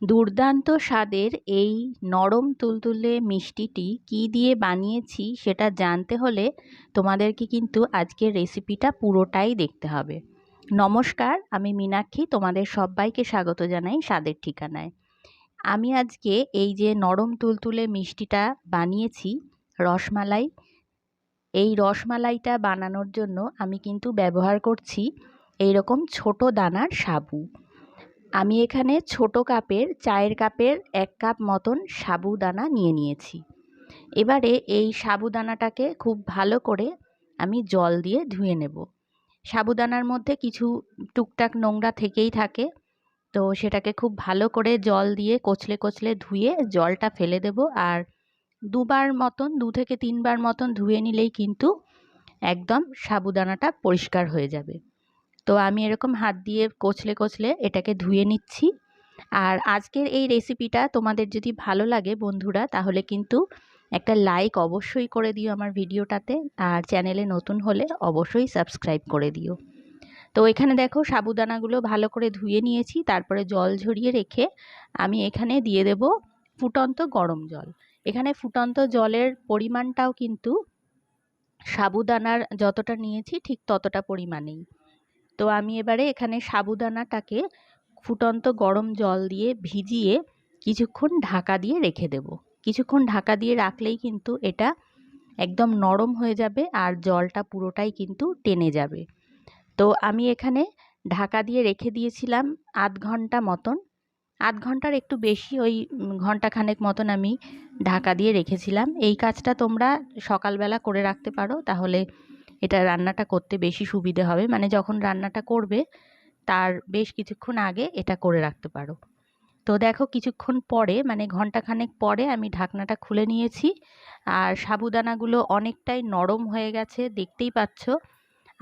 দুর্দান্ত স্বাদের এই নরম তুলতুলে মিষ্টিটি কী দিয়ে বানিয়েছি সেটা জানতে হলে তোমাদেরকে কিন্তু আজকের রেসিপিটা পুরোটাই দেখতে হবে। নমস্কার, আমি মীনাক্ষী, তোমাদের সবাইকে স্বাগত জানাই স্বাদের ঠিকানায়। আমি আজকে এই যে নরম তুলতুলে মিষ্টিটা বানিয়েছি, রসমালাই, এই রসমালাইটা বানানোর জন্য আমি কিন্তু ব্যবহার করছি এইরকম ছোট দানার সাবু। আমি এখানে ছোট কাপের, চায়ের কাপের 1 কাপ মতন সাবুদানা নিয়ে নিয়েছি। এবারে এই সাবুদানাটাকে খুব ভালো করে আমি জল দিয়ে ধুয়ে নেব। সাবুদানার মধ্যে কিছু টুকটাক নোংরা থেকেই থাকে, তো সেটাকে খুব ভালো করে জল দিয়ে কচলে কচলে ধুয়ে জলটা ফেলে দেব। আর 2 বার মতন, 2 থেকে 3 বার মতন ধুয়ে নিলেই কিন্তু একদম সাবুদানাটা পরিষ্কার হয়ে যাবে। তো আমি এরকম হাত দিয়ে কচলে কচলে এটাকে ধুয়ে নিচ্ছি। আর আজকের এই রেসিপিটা তোমাদের যদি ভালো লাগে বন্ধুরা, তাহলে কিন্তু একটা লাইক অবশ্যই করে দিও আমার ভিডিওটাতে, আর চ্যানেলে নতুন হলে অবশ্যই সাবস্ক্রাইব করে দিও। তো এখানে দেখো সাবুদানাগুলো ভালো করে ধুয়ে নিয়েছি, তারপরে জল ঝরিয়ে রেখে আমি এখানে দিয়ে দেব ফুটন্ত গরম জল। এখানে ফুটন্ত জলের পরিমাণটাও কিন্তু সাবুদানার যতটা নিয়েছি ঠিক ততটা পরিমাণেই। তো আমি এবারে এখানে সাবুদানাটাকে ফুটন্ত গরম জল দিয়ে ভিজিয়ে কিছুক্ষণ ঢাকা দিয়ে রেখে দেব। কিছুক্ষণ ঢাকা দিয়ে রাখলেই কিন্তু এটা একদম নরম হয়ে যাবে আর জলটা পুরোটাই কিন্তু টেনে যাবে। তো আমি এখানে ঢাকা দিয়ে রেখে দিয়েছিলাম আধ ঘন্টা মতন। আধ ঘন্টার একটু বেশি, ওই ঘন্টাখানেক মতন আমি ঢাকা দিয়ে রেখেছিলাম। এই কাজটা তোমরা সকালবেলা করে রাখতে পারো, তাহলে এটা রান্নাটা করতে বেশি সুবিধে হবে। মানে যখন রান্নাটা করবে তার বেশ কিছুক্ষণ আগে এটা করে রাখতে পারো। তো দেখো কিছুক্ষণ পরে, মানে ঘন্টাখানেক পরে আমি ঢাকনাটা খুলে নিয়েছি, আর সাবুদানাগুলো অনেকটাই নরম হয়ে গেছে, দেখতেই পাচ্ছ।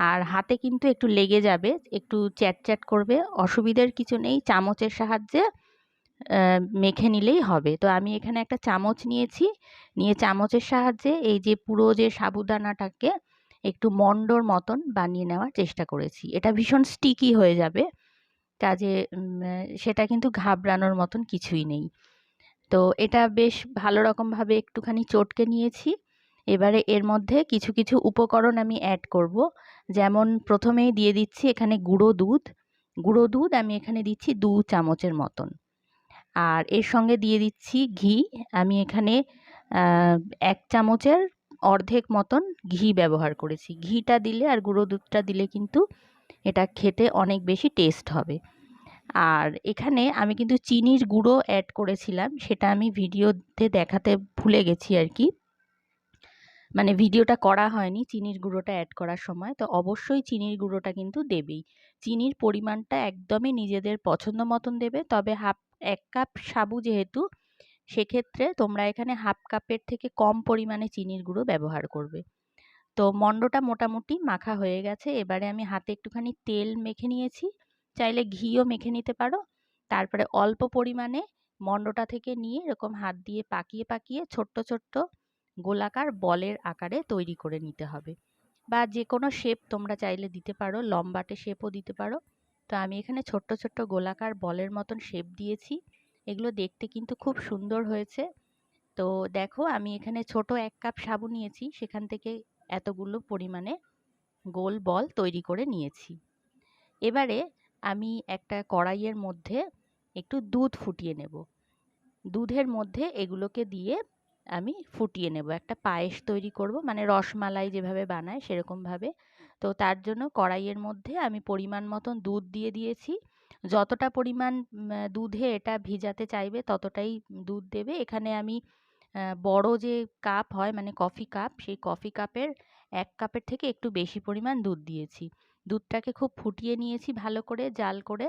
আর হাতে কিন্তু একটু লেগে যাবে, একটু চ্যাটচ্যাট করবে, অসুবিধার কিছু নেই, চামচের সাহায্যে মেখে নিলেই হবে। তো আমি এখানে একটা চামচ নিয়েছি, নিয়ে চামচের সাহায্যে এই যে পুরো যে সাবুদানাটাকে একটু মণ্ডর মতন বানিয়ে নেওয়ার চেষ্টা করেছি। এটা ভীষণ স্টিকি হয়ে যাবে, কাজে সেটা কিন্তু ঘাবড়ানোর মতন কিছুই নেই। তো এটা বেশ ভালো রকমভাবে একটুখানি চটকে নিয়েছি। এবারে এর মধ্যে কিছু কিছু উপকরণ আমি অ্যাড করব। যেমন প্রথমেই দিয়ে দিচ্ছি এখানে গুঁড়ো দুধ। গুঁড়ো দুধ আমি এখানে দিচ্ছি 2 চামচের মতন। আর এর সঙ্গে দিয়ে দিচ্ছি ঘি। আমি এখানে 1 চামচের অর্ধেক মতন ঘি ব্যবহার করেছি। ঘিটা দিলে আর গুঁড়ো দুধটা দিলে কিন্তু এটা খেতে অনেক বেশি টেস্ট হবে। আর এখানে আমি কিন্তু চিনির গুঁড়ো অ্যাড করেছিলাম, সেটা আমি ভিডিওতে দেখাতে ভুলে গেছি আর কি। মানে ভিডিওটা করা হয়নি চিনির গুঁড়োটা অ্যাড করার সময়। তো অবশ্যই চিনির গুঁড়োটা কিন্তু দেবেই। চিনির পরিমাণটা একদমই নিজেদের পছন্দ মতন দেবে। তবে 1 কাপ সাবু যেহেতু, সেক্ষেত্রে তোমরা এখানে 1/2 কাপের থেকে কম পরিমাণে চিনির গুঁড়ো ব্যবহার করবে। তো মণ্ডটা মোটামুটি মাখা হয়ে গেছে। এবারে আমি হাতে একটুখানি তেল মেখে নিয়েছি, চাইলে ঘিও মেখে নিতে পারো। তারপরে অল্প পরিমাণে মণ্ডটা থেকে নিয়ে এরকম হাত দিয়ে পাকিয়ে পাকিয়ে ছোট্ট ছোট্ট গোলাকার বলের আকারে তৈরি করে নিতে হবে। বা যে কোনো শেপ তোমরা চাইলে দিতে পারো, লম্বাটে শেপও দিতে পারো। তো আমি এখানে ছোট্ট ছোট্ট গোলাকার বলের মতন শেপ দিয়েছি। এগুলো দেখতে কিন্তু খুব সুন্দর হয়েছে। তো দেখো আমি এখানে ছোট 1 কাপ সাবু নিয়েছি, সেখান থেকে এতগুলো পরিমাণে গোল বল তৈরি করে নিয়েছি। এবারে আমি একটা কড়াইয়ের মধ্যে একটু দুধ ফুটিয়ে নেব। দুধের মধ্যে এগুলোকে দিয়ে আমি ফুটিয়ে নেব, একটা পায়েস তৈরি করব, মানে রসমালাই যেভাবে বানায় সেরকমভাবে। তো তার জন্য কড়াইয়ের মধ্যে আমি পরিমাণ মতন দুধ দিয়ে দিয়েছি। যতটা পরিমাণ দুধে এটা ভিজাতে চাইবে ততটাই দুধ দেবে। এখানে আমি বড় যে কাপ হয়, মানে কফি কাপ, সেই কফি কাপের 1 কাপের থেকে একটু বেশি পরিমাণ দুধ দিয়েছি। দুধটাকে খুব ফুটিয়ে নিয়েছি ভালো করে, জাল করে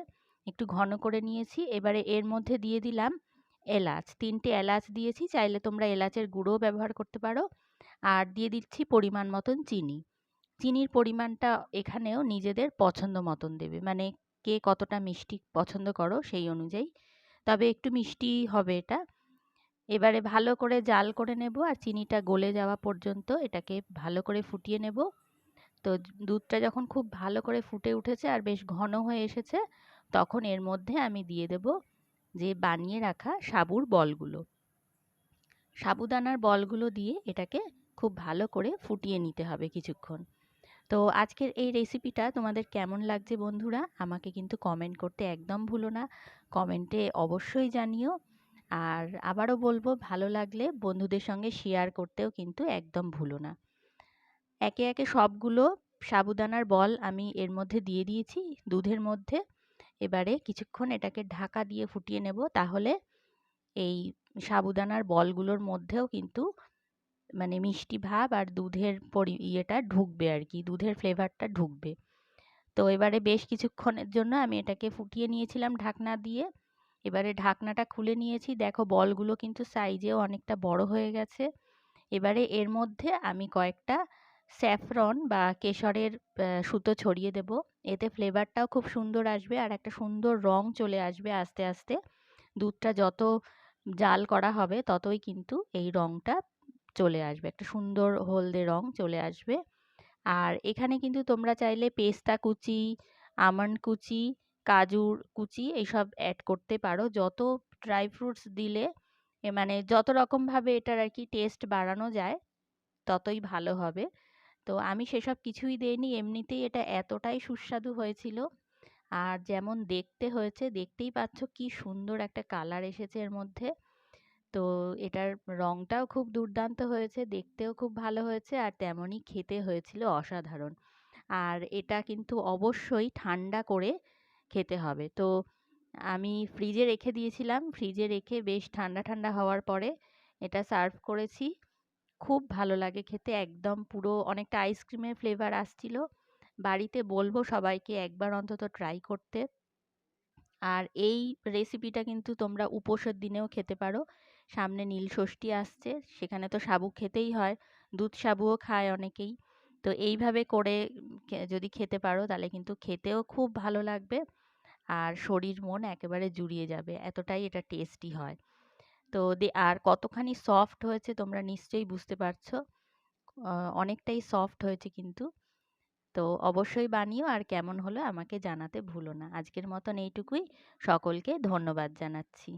একটু ঘন করে নিয়েছি। এবারে এর মধ্যে দিয়ে দিলাম এলাচ, 3টে এলাচ দিয়েছি, চাইলে তোমরা এলাচের গুঁড়োও ব্যবহার করতে পারো। আর দিয়ে দিচ্ছি পরিমাণ মতন চিনি। চিনির পরিমাণটা এখানেও নিজেদের পছন্দ মতন দেবে, মানে কে কতটা মিষ্টি পছন্দ করো সেই অনুযায়ী, তবে একটু মিষ্টি হবে এটা। এবারে ভালো করে জাল করে নেব, আর চিনিটা গলে যাওয়া পর্যন্ত এটাকে ভালো করে ফুটিয়ে নেব। তো দুধটা যখন খুব ভালো করে ফুটে উঠেছে আর বেশ ঘন হয়ে এসেছে, তখন এর মধ্যে আমি দিয়ে দেব যে বানিয়ে রাখা সাবুর বলগুলো। সাবুদানার বলগুলো দিয়ে এটাকে খুব ভালো করে ফুটিয়ে নিতে হবে কিছুক্ষণ। তো আজকের এই রেসিপিটা তোমাদের কেমন লাগছে বন্ধুরা, আমাকে কিন্তু কমেন্ট করতে একদম ভুলো না। কমেন্টে অবশ্যই জানিও। আর আবারও বলবো, ভালো লাগলে বন্ধুদের সঙ্গে শেয়ার করতেও কিন্তু একদম ভুলো না। একে একে সবগুলো সাবুদানার বল আমি এর মধ্যে দিয়ে দিয়েছি দুধের মধ্যে। এবারে কিছুক্ষণ এটাকে ঢাকা দিয়ে ফুটিয়ে নেব, তাহলে এই সাবুদানার বলগুলোর মধ্যেও কিন্তু মানে মিষ্টি ভাব আর দুধের ইয়েটা ঢুকবে আর কি, দুধের ফ্লেভারটা ঢুকবে। তো এবারে বেশ কিছুক্ষণের জন্য আমি এটাকে ফুটিয়ে নিয়েছিলাম ঢাকনা দিয়ে। এবারে ঢাকনাটা খুলে নিয়েছি, দেখো বলগুলো কিন্তু সাইজেও অনেকটা বড় হয়ে গেছে। এবারে এর মধ্যে আমি কয়েকটা স্যাফরন বা কেশরের সুতো ছড়িয়ে দেব। এতে ফ্লেভারটাও খুব সুন্দর আসবে আর একটা সুন্দর রং চলে আসবে আস্তে আস্তে। দুধটা যত জাল করা হবে ততই কিন্তু এই রংটা চলে আসবে, একটা সুন্দর হলদে রং চলে আসবে। আর এখানে কিন্তু তোমরা চাইলে পেস্তা কুচি, আমন্ড কুচি, কাজুর কুচি এইসব অ্যাড করতে পারো। যত ড্রাই ফ্রুটস দিলে মানে যত রকমভাবে এটার আর কি টেস্ট বাড়ানো যায় ততই ভালো হবে। তো আমি সেসব কিছুই দেইনি, এমনিতেই এটা এতটাই সুস্বাদু হয়েছিল। আর যেমন দেখতে হয়েছে, দেখতেই পাচ্ছ কি সুন্দর একটা কালার এসেছে এর মধ্যে। তো এটার রংটাও খুব দুর্দান্ত হয়েছে, দেখতেও খুব ভালো হয়েছে, আর তেমনই খেতে হয়েছিল অসাধারণ। আর এটা কিন্তু অবশ্যই ঠান্ডা করে খেতে হবে। তো আমি ফ্রিজে রেখে দিয়েছিলাম, ফ্রিজে রেখে বেশ ঠান্ডা ঠান্ডা হওয়ার পরে এটা সার্ভ করেছি। খুব ভালো লাগে খেতে, একদম পুরো অনেকটা আইসক্রিমের ফ্লেভার আসছিল। বাড়িতে বলবো সবাইকে একবার অন্তত ট্রাই করতে। আর এই রেসিপিটা কিন্তু তোমরা উপোসের দিনেও খেতে পারো। সামনে নীলষষ্ঠী আসছে, সেখানে তো সাবু খেতেই হয়, দুধ সাবুও খায় অনেকেই। তো এইভাবে করে যদি খেতে পারো তাহলে কিন্তু খেতেও খুব ভালো লাগবে আর শরীর মন একেবারে জুড়িয়ে যাবে, এতটাই এটা টেস্টি হয়। তো আর কতখানি সফট হয়েছে তোমরা নিশ্চয়ই বুঝতে পারছো। অনেকটাই সফট হয়েছে কিন্তু। তো অবশ্যই বানিও, আর কেমন হলো আমাকে জানাতে ভুলো না। আজকের মতন এইটুকুই, সকলকে ধন্যবাদ জানাচ্ছি।